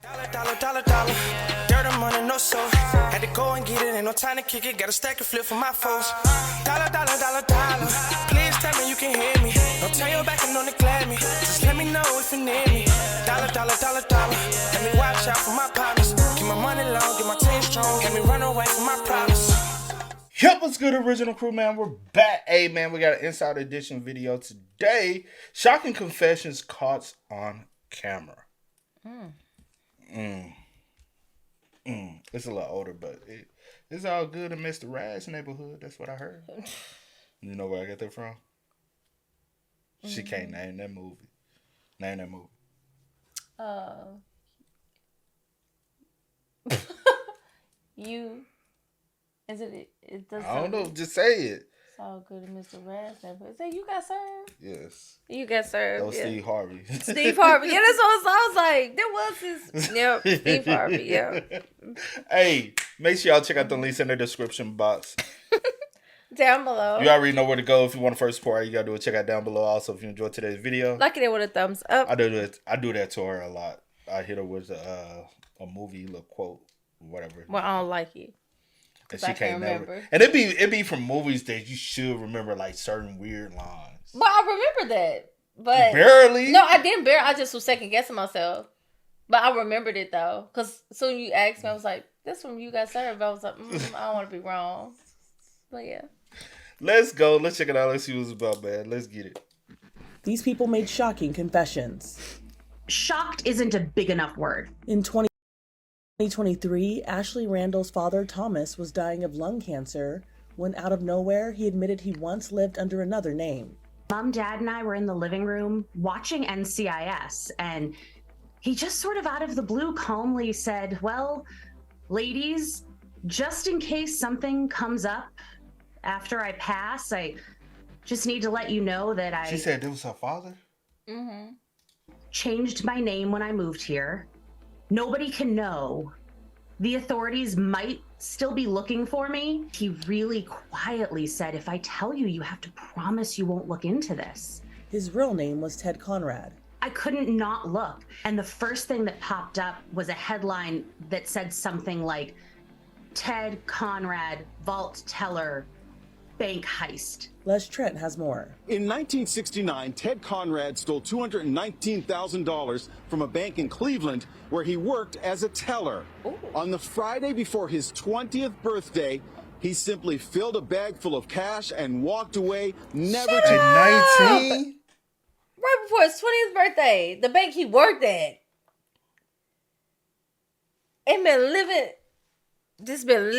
Dollar. Dirt and money, no soul. Had to go and get it, ain't no time to kick it. Got a stack and flip for my foes. Dollar. Please tell me you can hear me. Don't turn your back and don't neglect me. Just let me know if you need me. Dollar. Let me watch out for my partners. Keep my money long, get my team strong. Let me run away from my problems. Yep, what's good, original crew, man? We're back. Hey, man, we got an Inside Edition video today. Shocking confessions caught on camera. It's a little older, but it's all good in Mr. Rad's neighborhood. That's what I heard. You know where I get that from? She can't name that movie. Name that movie. Is it? It does. I don't know. Just say it. It's all good in Mr. Rad's neighborhood. Say you got served. Yes. You got served. That was Steve Harvey. Steve Harvey. Yeah, that's what I was like. There was his. Yep, Steve Harvey. Yeah. Hey, make sure y'all check out the links in the description box. Down below. You already know where to go if you want to first support. You gotta do it. Check out down below. Also, if you enjoyed today's video, like it with a thumbs up. I do that to her a lot. I hit her with a movie, little quote, whatever. Well, I don't like it. And she can't remember. And it be from movies that you should remember, like certain weird lines. But I remember that. But barely. No, I didn't barely. I just was second guessing myself. But I remembered it though, because soon you asked me, I was like, "This from You Got Served." I was like, "I don't want to be wrong." But yeah. Let's go. Let's check it out. Let's see what it's about, man. Let's get it. These people made shocking confessions. Shocked isn't a big enough word. In 2023, Ashley Randall's father, Thomas, was dying of lung cancer when out of nowhere, he admitted he once lived under another name. Mom, Dad, and I were in the living room watching NCIS, and he just sort of out of the blue calmly said, "Well, ladies, just in case something comes up after I pass, I just need to let you know that She said it was her father? Mm-hmm. Changed my name when I moved here. Nobody can know. The authorities might still be looking for me." He really quietly said, "If I tell you, you have to promise you won't look into this." His real name was Ted Conrad. I couldn't not look. And the first thing that popped up was a headline that said something like, "Ted Conrad, vault teller, bank heist." Les Trent has more. In 1969, Ted Conrad stole $219,000 from a bank in Cleveland where he worked as a teller. Ooh. On the Friday before his 20th birthday, he simply filled a bag full of cash and walked away, never Shut to... up! 19? Right before his 20th birthday, the bank he worked at. And been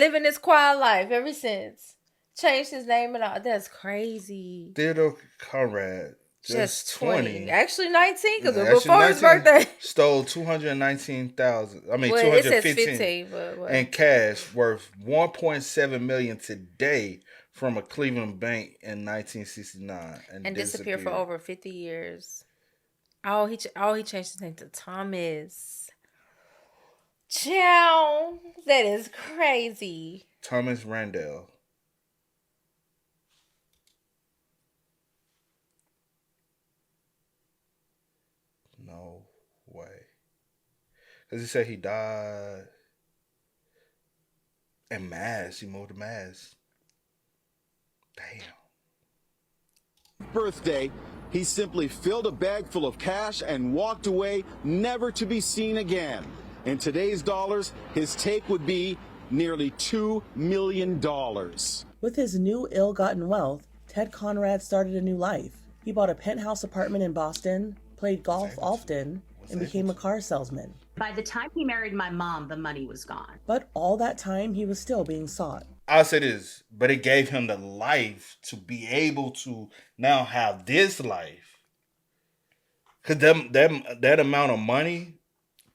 living this quiet life ever since. Changed his name and all. That's crazy. Theodore Conrad, just 20. Actually 19, because Actually, before his 19, birthday. Stole $219,000. I mean, Well, it says 215 15, but in cash worth $1.7 million today from a Cleveland bank in 1969, and disappeared for over 50 years. Oh, he changed his name to Thomas. Chow, that is crazy. Thomas Randall. No way. Because he said he died in Mass. He moved to Mass. Damn. birthday, he simply filled a bag full of cash and walked away, never to be seen again. In today's dollars, his take would be nearly $2 million. With his new ill-gotten wealth, Ted Conrad started a new life. He bought a penthouse apartment in Boston, played golf often, and became a car salesman. By the time he married my mom, the money was gone. But all that time, he was still being sought. I'll say this, but it gave him the life to be able to now have this life. Because that amount of money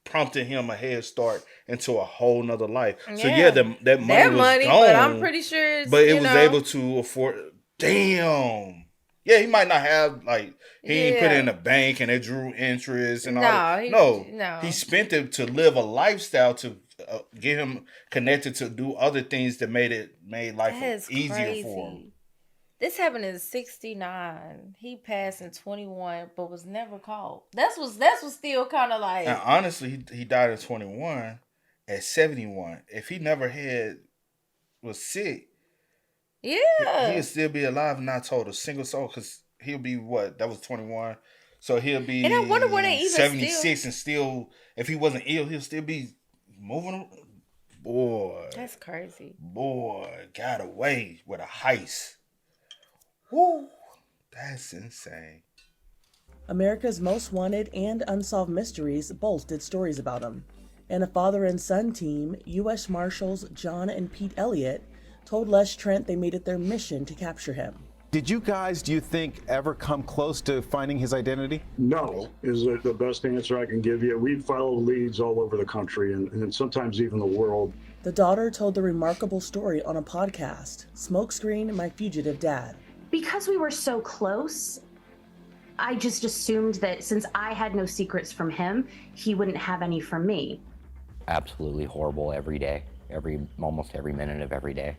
prompted him a head start into a whole nother life. Yeah. So yeah, that money was gone. But I'm pretty sure it's, but it was able to afford. Damn. Yeah, he might not have, like, he ain't put it in a bank and it drew interest and all that. No, he spent it to live a lifestyle to get him connected to do other things that made life easier for him. This happened in 1969. He passed in 21, but was never caught. That's was still kind of like. And honestly, he died at 21. At 71, if he never was sick, Yeah. he'd still be alive and not told a single soul, because he'll be what? That was 21. So he'll be And I wonder where they even 76 and still, if he wasn't ill, he'll still be moving. Boy. That's crazy. Boy, got away with a heist. Woo. That's insane. America's Most Wanted and Unsolved Mysteries both did stories about him. And a father and son team, U.S. Marshals John and Pete Elliott, told Les Trent they made it their mission to capture him. Did you guys, do you think, ever come close to finding his identity? No, is the best answer I can give you. We follow leads all over the country and sometimes even the world. The daughter told the remarkable story on a podcast, Smokescreen, My Fugitive Dad. Because we were so close, I just assumed that since I had no secrets from him, he wouldn't have any from me. Absolutely horrible every day. Almost every minute of every day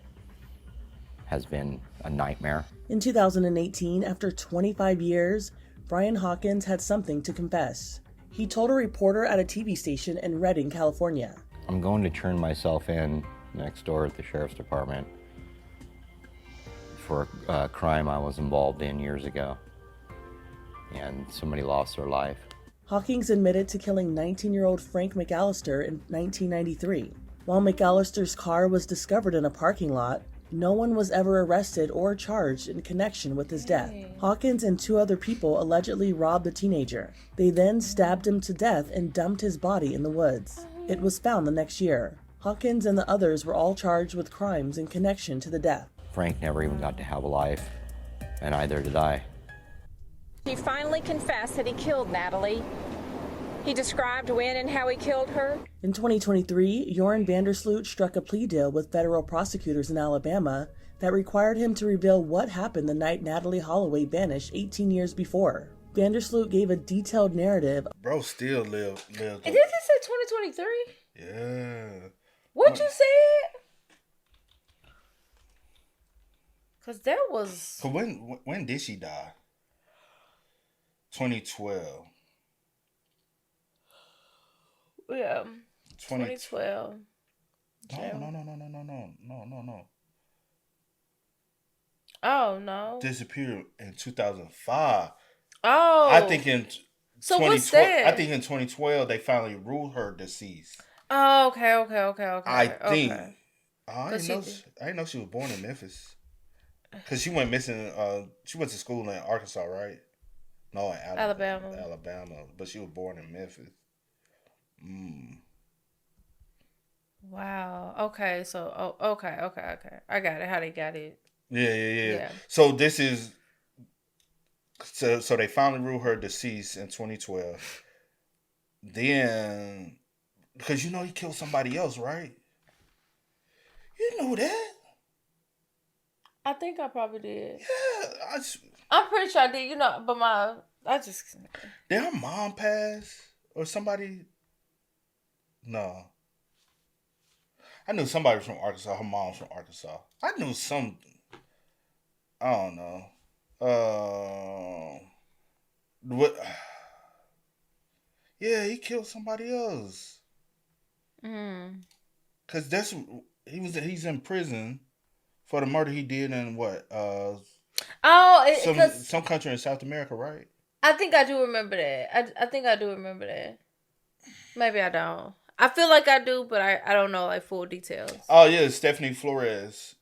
has been a nightmare. In 2018, after 25 years, Brian Hawkins had something to confess. He told a reporter at a TV station in Redding, California. I'm going to turn myself in next door at the sheriff's department for a crime I was involved in years ago, and somebody lost their life. Hawkins admitted to killing 19-year-old Frank McAllister in 1993. While McAllister's car was discovered in a parking lot, no one was ever arrested or charged in connection with his death. Hawkins and 2 other people allegedly robbed the teenager. They then stabbed him to death and dumped his body in the woods. It was found the next year. Hawkins and the others were all charged with crimes in connection to the death. Frank never even got to have a life, and either did I. He finally confessed that he killed Natalee. He described when and how he killed her. In 2023, Joran Vandersloot struck a plea deal with federal prosecutors in Alabama that required him to reveal what happened the night Natalee Holloway vanished 18 years before. Vandersloot gave a detailed narrative. Bro still lived. And this is 2023? Yeah. What you said? Because that was... So when did she die? 2012. Yeah. 2012. 2012. No. Oh, no. Disappeared in 2005. Oh. I think in So what's that? I think in 2012 they finally ruled her deceased. Oh, okay. I think. Okay. I didn't know she was born in Memphis. Cause she went missing. She went to school in Arkansas, right? No, in Alabama, but she was born in Memphis. Wow. Okay. So, okay. I got it. How they got it. Yeah. So this is. So they finally ruled her deceased in 2012. Then, because he killed somebody else, right? You know that? I think I probably did. Yeah, I'm pretty sure I did. But did her mom pass or somebody? No. I knew somebody from Arkansas. Her mom's from Arkansas. I knew some. I don't know. What? Yeah, he killed somebody else. Cause he's in prison for the murder he did in what? Some country in South America, right? I think I do remember that. I think I do remember that. Maybe I don't. I feel like I do, but I don't know like full details. Oh yeah, Stephanie Flores.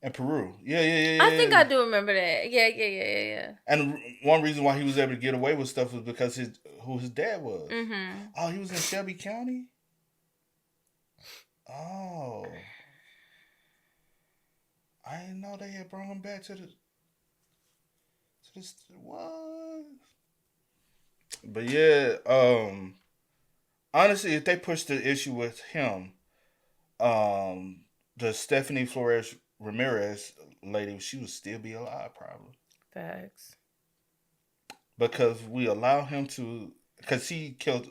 In Peru. Yeah. I think I do remember that. Yeah. And one reason why he was able to get away with stuff was because who his dad was. Mm-hmm. Oh, he was in Shelby County? Oh. I didn't know they had brought him back to this what? But yeah, honestly, if they push the issue with him, the Stephanie Flores Ramirez lady, she would still be alive probably. Facts. Because we allow him to, because he killed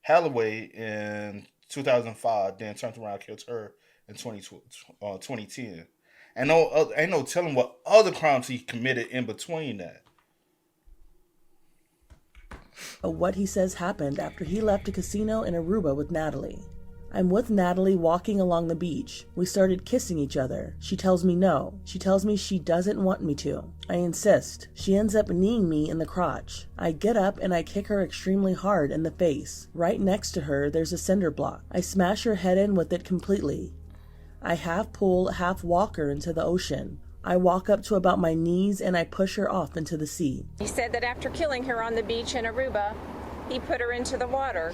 Holloway in 2005, then turned around and killed her in 2010. And ain't no telling what other crimes he committed in between that. What he says happened after he left a casino in Aruba with Natalee. I'm with Natalee walking along the beach. We started kissing each other. She tells me no. She tells me she doesn't want me to. I insist. She ends up kneeing me in the crotch. I get up and I kick her extremely hard in the face. Right next to her, there's a cinder block. I smash her head in with it completely. I half pull, half walk her into the ocean. I walk up to about my knees and I push her off into the sea. He said that after killing her on the beach in Aruba, he put her into the water,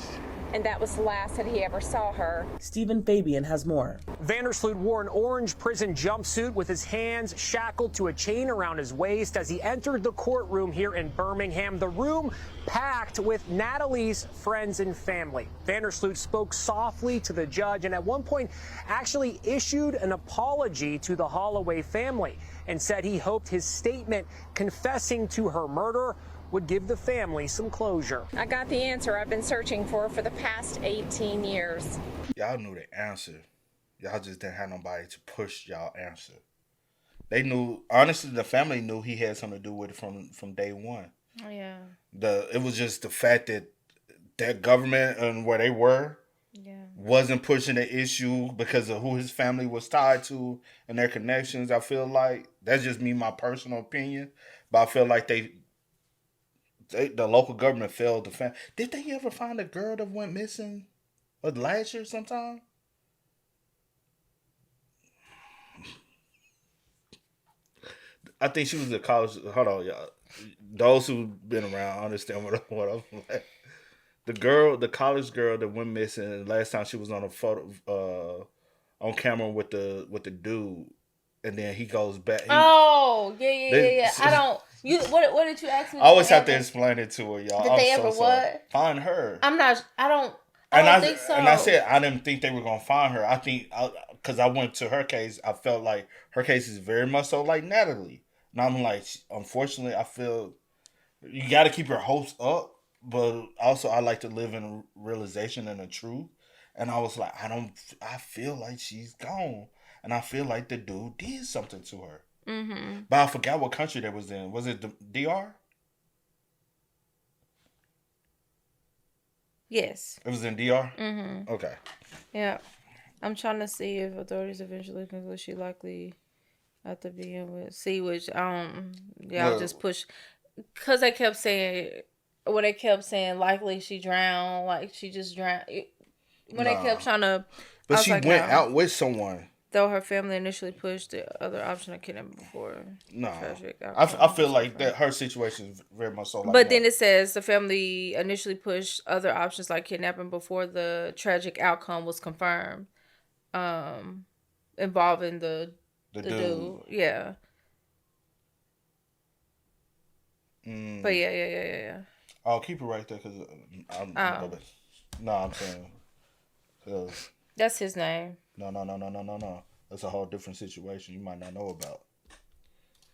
and that was the last that he ever saw her. Stephen Fabian has more. Vandersloot wore an orange prison jumpsuit with his hands shackled to a chain around his waist as he entered the courtroom here in Birmingham. The room packed with Natalee's friends and family. Vandersloot spoke softly to the judge and at one point actually issued an apology to the Holloway family and said he hoped his statement confessing to her murder would give the family some closure. I got the answer I've been searching for the past 18 years. Y'all knew the answer. Y'all just didn't have nobody to push y'all answer. They knew, honestly, the family knew he had something to do with it from day one. Oh, yeah. It was just the fact that that government and where they were wasn't pushing the issue because of who his family was tied to and their connections. I feel like, that's just me, my personal opinion, but I feel like the local government failed to find. Did they ever find a girl that went missing? Or last year sometime? I think she was at college. Hold on, y'all. Those who've been around understand what I'm like. The college girl that went missing last time she was on a photo on camera with the dude, and then he goes back. Yeah. I don't. What did you ask me? I always have to explain it to her, y'all. Did they ever what? Find her. I don't think so. And I said I didn't think they were gonna find her. I think because I went to her case, I felt like her case is very much so like Natalee. And I'm like, unfortunately, I feel you got to keep your hopes up, but also I like to live in realization and the truth. And I was like, I feel like she's gone, and I feel like the dude did something to her. Mm-hmm. But I forgot what country that was in. Was it the DR? Yes. It was in DR? Mm-hmm. Okay. Yeah. I'm trying to see if authorities eventually conclude she likely have to be in with C, which I'll just push. Because they kept saying likely she drowned, like she just drowned. When they kept trying to... But she went out with someone. Though her family initially pushed the other option of kidnapping before. No. Tragic I feel like that her situation is very much so like But that. then it says the family initially pushed other options like kidnapping before the tragic outcome was confirmed. Involving the dude. Yeah. But yeah. I'll keep it right there because I'm going to No, I'm saying... Cause that's his name. No. That's a whole different situation you might not know about.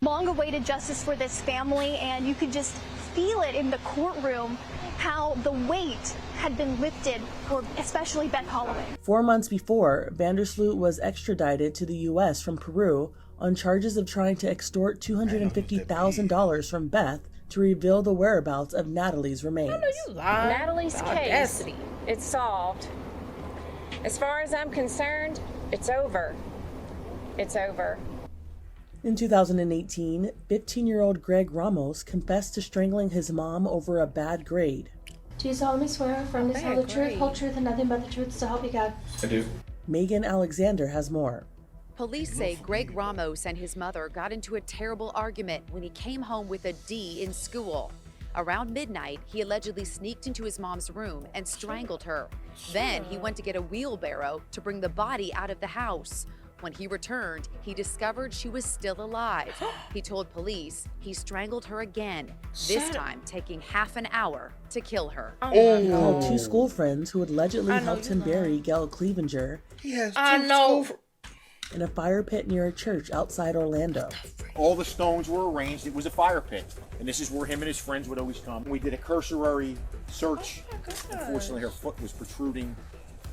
Long-awaited justice for this family, and you could just feel it in the courtroom how the weight had been lifted for especially Beth Holloway. 4 months before, Vandersloot was extradited to the U.S. from Peru on charges of trying to extort $250,000 from Beth to reveal the whereabouts of Natalee's remains. I know you lied. Natalee's case, it's solved. As far as I'm concerned, it's over. It's over. In 2018, 15-year-old Greg Ramos confessed to strangling his mom over a bad grade. Do you solemnly swear affirm to tell the truth, whole truth, and nothing but the truth, so help you God? I do. Megan Alexander has more. Police say Greg Ramos and his mother got into a terrible argument when he came home with a D in school. Around midnight, he allegedly sneaked into his mom's room and strangled her. Then he went to get a wheelbarrow to bring the body out of the house. When he returned, he discovered she was still alive. He told police he strangled her again, this time taking half an hour to kill her. He called two school friends who allegedly helped him bury Gail Clevenger. He has two in a fire pit near a church outside Orlando. All the stones were arranged. It was a fire pit. And this is where him and his friends would always come. We did a cursory search. Unfortunately, her foot was protruding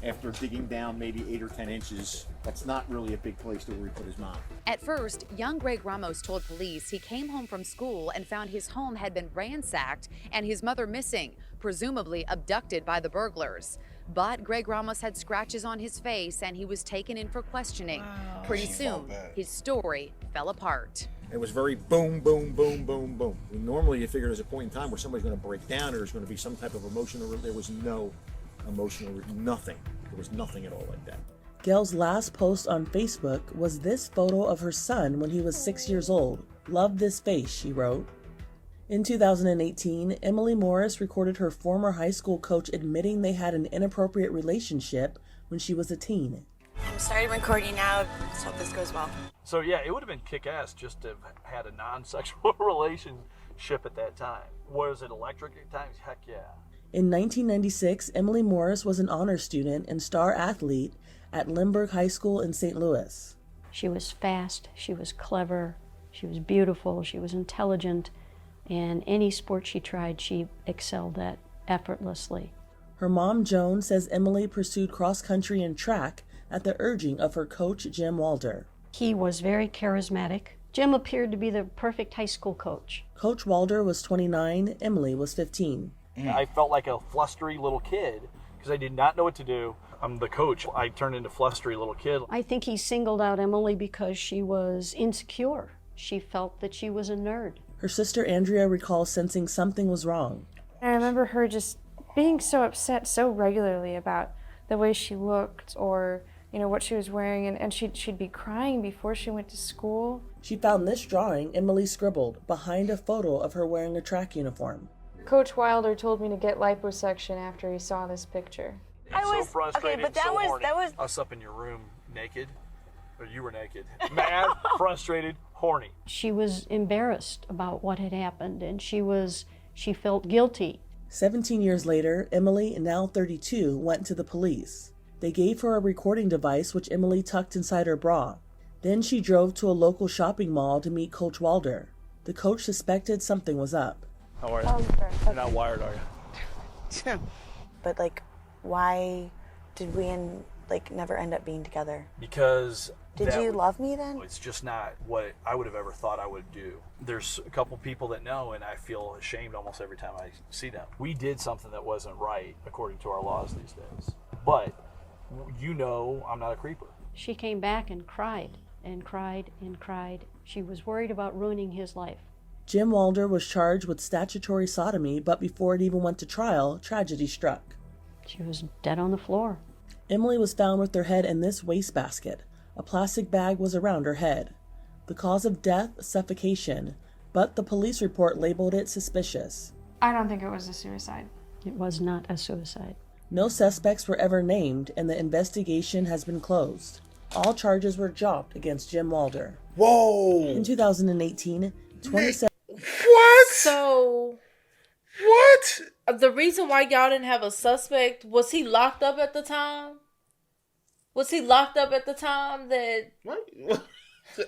after digging down maybe 8 or 10 inches. That's not really a big place to where he put his mom. At first, young Greg Ramos told police he came home from school and found his home had been ransacked and his mother missing, presumably abducted by the burglars. But Greg Ramos had scratches on his face and he was taken in for questioning. Wow. Pretty soon, his story fell apart. It was very boom, boom, boom, boom, boom. Normally you figure there's a point in time where somebody's going to break down or there's going to be some type of emotional. There was no emotional, nothing. There was nothing at all like that. Gail's last post on Facebook was this photo of her son when he was 6 years old. "Love this face," she wrote. In 2018, Emily Morris recorded her former high school coach admitting they had an inappropriate relationship when she was a teen. I'm starting recording now. Let's hope this goes well. So yeah, it would have been kick-ass just to have had a non-sexual relationship at that time. Was it electric at times? Heck yeah. In 1996, Emily Morris was an honor student and star athlete at Lindbergh High School in St. Louis. She was fast, she was clever, she was beautiful, she was intelligent, and any sport she tried, she excelled at effortlessly. Her mom, Joan, says Emily pursued cross-country and track at the urging of her coach, Jim Walder. He was very charismatic. Jim appeared to be the perfect high school coach. Coach Walder was 29, Emily was 15. I felt like a flustery little kid because I did not know what to do. I'm the coach. I turned into a flustery little kid. I think he singled out Emily because she was insecure. She felt that she was a nerd. Her sister Andrea recalls sensing something was wrong. I remember her just being so upset so regularly about the way she looked or, what she was wearing, and she'd be crying before she went to school. She found this drawing Emily scribbled behind a photo of her wearing a track uniform. Coach Wilder told me to get liposuction after he saw this picture. I was so frustrated, okay, but that was us up in your room naked, or you were naked, mad, frustrated, horny. She was embarrassed about what had happened, and she felt guilty. 17 years later, Emily, now 32, went to the police. They gave her a recording device which Emily tucked inside her bra. Then she drove to a local shopping mall to meet Coach Walder. The coach suspected something was up. How are you? You're not wired, are you? But why did we never end up being together? Because did you love me then? It's just not what I would have ever thought I would do. There's a couple people that know, and I feel ashamed almost every time I see them. We did something that wasn't right according to our laws these days. But I'm not a creeper. She came back and cried and cried and cried. She was worried about ruining his life. Jim Walder was charged with statutory sodomy, but before it even went to trial, tragedy struck. She was dead on the floor. Emily was found with her head in this wastebasket. A plastic bag was around her head. The cause of death, suffocation, but the police report labeled it suspicious. I don't think it was a suicide. It was not a suicide. No suspects were ever named, and the investigation has been closed. All charges were dropped against Jim Walder. Whoa! In 2018, 27... What? So... What? The reason why y'all didn't have a suspect, was he locked up at the time? Was he locked up at the time that... What?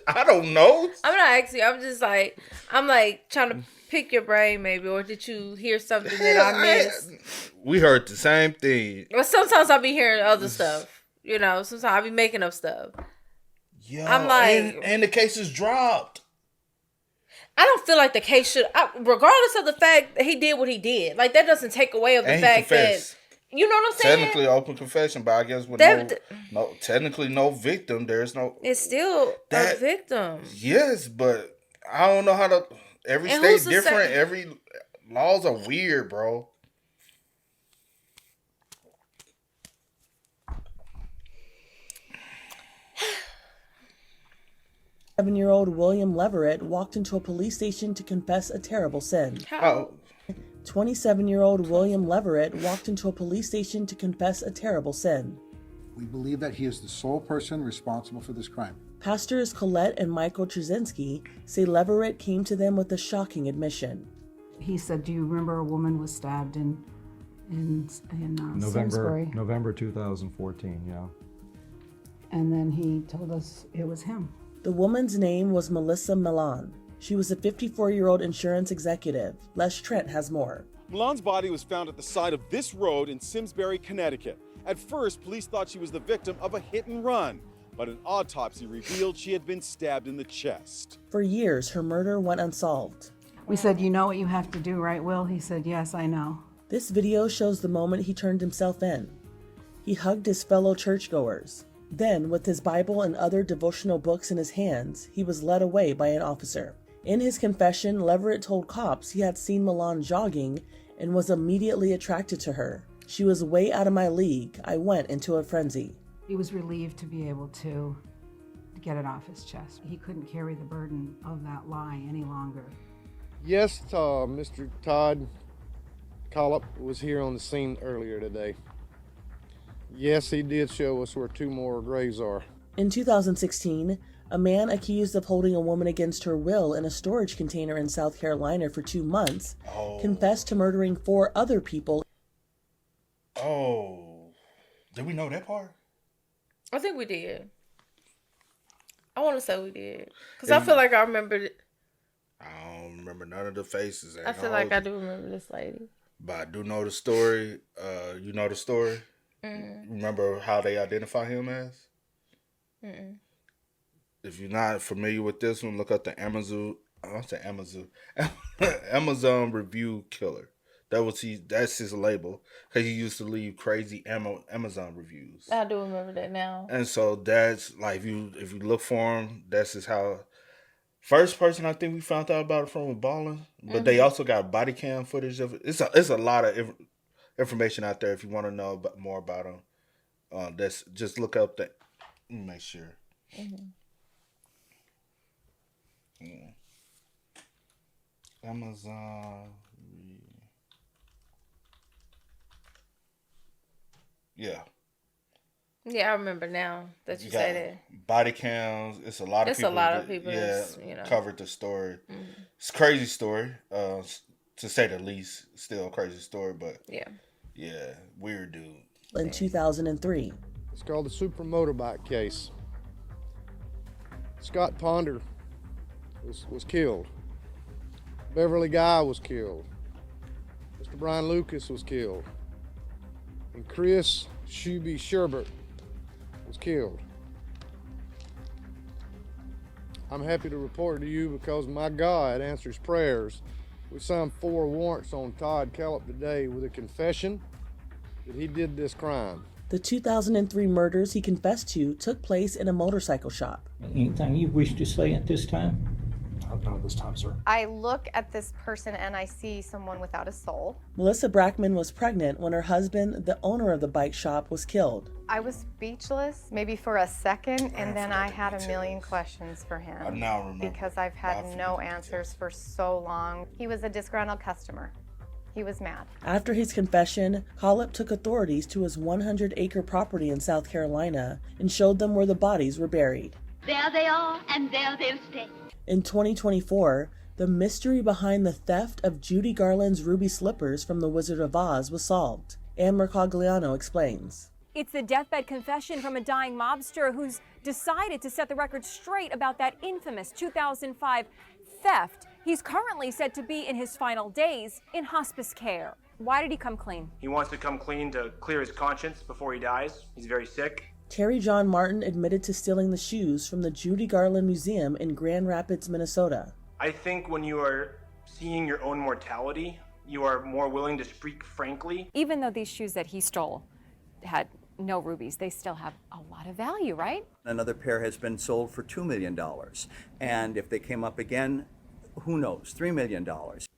I don't know. I'm not asking you. I'm just I'm trying to pick your brain maybe, or did you hear something that I missed? We heard the same thing. Well, sometimes I'll be hearing other stuff. Sometimes I'll be making up stuff. Yo, I'm and the case is dropped. I don't feel like the case should, regardless of the fact that he did what he did, that doesn't take away of the fact that, you know what I'm saying? Technically open confession, but I guess with technically no victim, there's no. It's still a victim. Yes, but I don't know how to. Every state different. Every laws are weird, bro. Seven-year-old William Leverett walked into a police station to confess a terrible sin. How? 27-year-old William Leverett walked into a police station to confess a terrible sin. We believe that he is the sole person responsible for this crime. Pastors Colette and Michael Trzynski say Leverett came to them with a shocking admission. He said, "Do you remember a woman was stabbed in Simsbury?" November 2014, yeah. And then he told us it was him. The woman's name was Melissa Milan. She was a 54-year-old insurance executive. Les Trent has more. Milan's body was found at the side of this road in Simsbury, Connecticut. At first, police thought she was the victim of a hit and run, but an autopsy revealed she had been stabbed in the chest. For years, her murder went unsolved. We said, "You know what you have to do, right, Will?" He said, "Yes, I know." This video shows the moment he turned himself in. He hugged his fellow churchgoers. Then, with his Bible and other devotional books in his hands, he was led away by an officer. In his confession, Leverett told cops he had seen Milan jogging and was immediately attracted to her. She was way out of my league. I went into a frenzy. He was relieved to be able to get it off his chest. He couldn't carry the burden of that lie any longer. Yes, Mr. Todd Collop was here on the scene earlier today. Yes, he did show us where 2 more graves are. In 2016, a man accused of holding a woman against her will in a storage container in South Carolina for 2 months confessed to murdering 4 other people. Oh, did we know that part? I think we did. I want to say we did. Because I feel like I remembered it. I don't remember none of the faces. I feel like I do remember this lady. But I do know the story. You know the story? Mm-hmm. Remember how they identify him as? Mm-mm. If you're not familiar with this one, look up the Amazon review killer. That's his label. Because he used to leave crazy Amazon reviews. I do remember that now. And so that's like, if you look for him, that's just how. First person I think we found out about it from was Ballin', but they also got body cam footage of it. It's a lot of information out there if you want to know more about him. That's just look up that. Let me make sure. Mm-hmm. Amazon. Yeah. Yeah, I remember now that you say that. Body cams. It's a lot of people. It's a lot of people. Covered the story. Mm-hmm. It's a crazy story, to say the least. Still a crazy story, but yeah, weird dude. In 2003. It's called the Super Motorbike case. Scott Ponder was killed. Beverly Guy was killed. Mr. Brian Lucas was killed. And Chris Shuby Sherbert was killed. I'm happy to report to you because my God answers prayers. We signed 4 warrants on Todd Kellop today with a confession that he did this crime. The 2003 murders he confessed to took place in a motorcycle shop. Anything you wish to say at this time? Not at this time, sir. I look at this person and I see someone without a soul. Melissa Brackman was pregnant when her husband, the owner of the bike shop, was killed. I was speechless, maybe for a second, and then I had a million questions for him. I now remember. Because I've had no answers for so long. He was a disgruntled customer. He was mad. After his confession, Collop took authorities to his 100-acre property in South Carolina and showed them where the bodies were buried. There they are, and there they'll stay. In 2024, the mystery behind the theft of Judy Garland's ruby slippers from The Wizard of Oz was solved. Anne Mercogliano explains. It's the deathbed confession from a dying mobster who's decided to set the record straight about that infamous 2005 theft. He's currently said to be in his final days in hospice care. Why did he come clean? He wants to come clean to clear his conscience before he dies. He's very sick. Terry John Martin admitted to stealing the shoes from the Judy Garland Museum in Grand Rapids, Minnesota. I think when you are seeing your own mortality, you are more willing to speak frankly. Even though these shoes that he stole had no rubies, they still have a lot of value, right? Another pair has been sold for $2 million. And if they came up again, who knows, $3 million.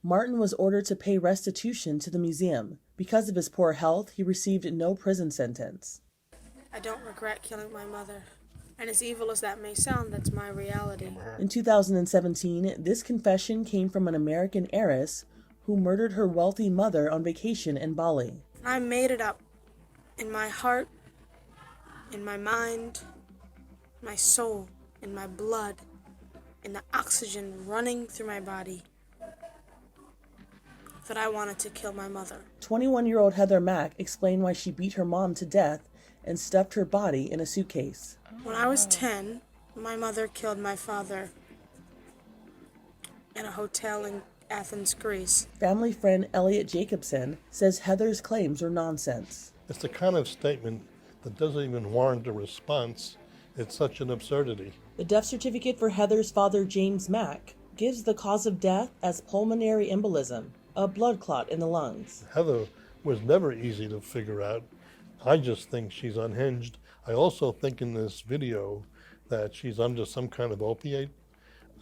Martin was ordered to pay restitution to the museum. Because of his poor health, he received no prison sentence. I don't regret killing my mother. And as evil as that may sound, that's my reality. In 2017, this confession came from an American heiress who murdered her wealthy mother on vacation in Bali. I made it up. In my heart, in my mind, my soul, in my blood, in the oxygen running through my body, that I wanted to kill my mother. 21-year-old Heather Mack explained why she beat her mom to death and stuffed her body in a suitcase. When I was 10, my mother killed my father in a hotel in Athens, Greece. Family friend Elliot Jacobson says Heather's claims are nonsense. It's the kind of statement that doesn't even warrant a response. It's such an absurdity. The death certificate for Heather's father, James Mack, gives the cause of death as pulmonary embolism, a blood clot in the lungs. Heather was never easy to figure out. I just think she's unhinged. I also think in this video that she's under some kind of opiate,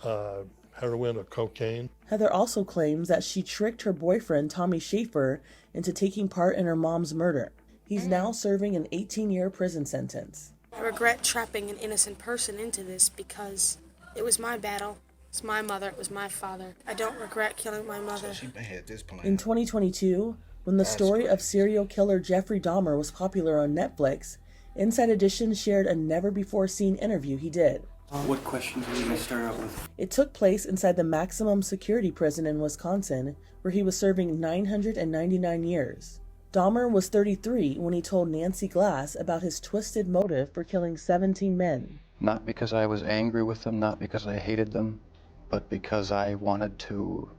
heroin or cocaine. Heather also claims that she tricked her boyfriend, Tommy Schaefer, into taking part in her mom's murder. He's now serving an 18-year prison sentence. I regret trapping an innocent person into this because it was my battle. It's my mother. It was my father. I don't regret killing my mother. She had this plan. In 2022, when the story of serial killer Jeffrey Dahmer was popular on Netflix, Inside Edition shared a never-before-seen interview he did. What questions are you going to start out with? It took place inside the maximum security prison in Wisconsin, where he was serving 999 years. Dahmer was 33 when he told Nancy Glass about his twisted motive for killing 17 men. Not because I was angry with them, not because I hated them, but because I wanted to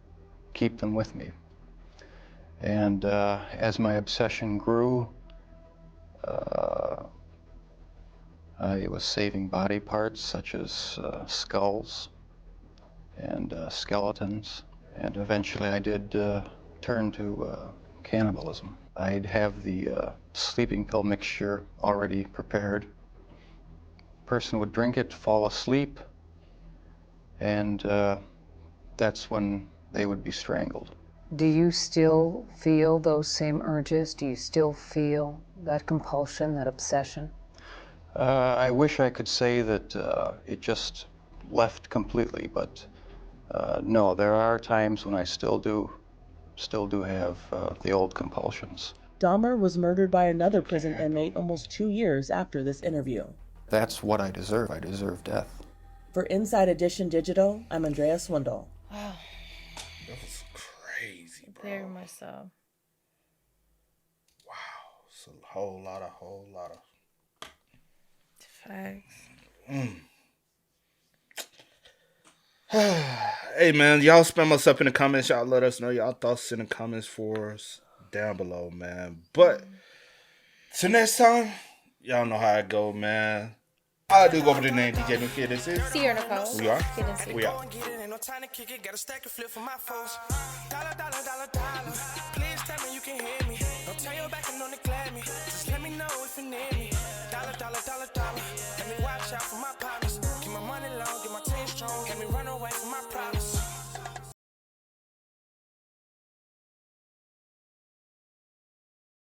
keep them with me. And as my obsession grew, I was saving body parts such as skulls and skeletons, and eventually I did turn to cannibalism. I'd have the sleeping pill mixture already prepared. Person would drink it, fall asleep, and that's when they would be strangled. Do you still feel those same urges? Do you still feel that compulsion, that obsession? I wish I could say that it just left completely, but no, there are times when I still do have the old compulsions. Dahmer was murdered by another prison inmate almost 2 years after this interview. That's what I deserve. I deserve death. For Inside Edition Digital, I'm Andrea Swindle. Wow. That was crazy, bro. Very much so. Wow. It's a whole lot of Facts. Hey, man, y'all spam us up in the comments. Y'all let us know y'all thoughts in the comments for us down below, man. But till next time, y'all know how it go, man. I do go over the name DJ New Kid. This is Sierra Nicole. We are. Kid and C. We are. Please tell me you can hear me. Don't turn your back and don't neglect me. Just let me know if you need me. Dollar. Let me watch out for my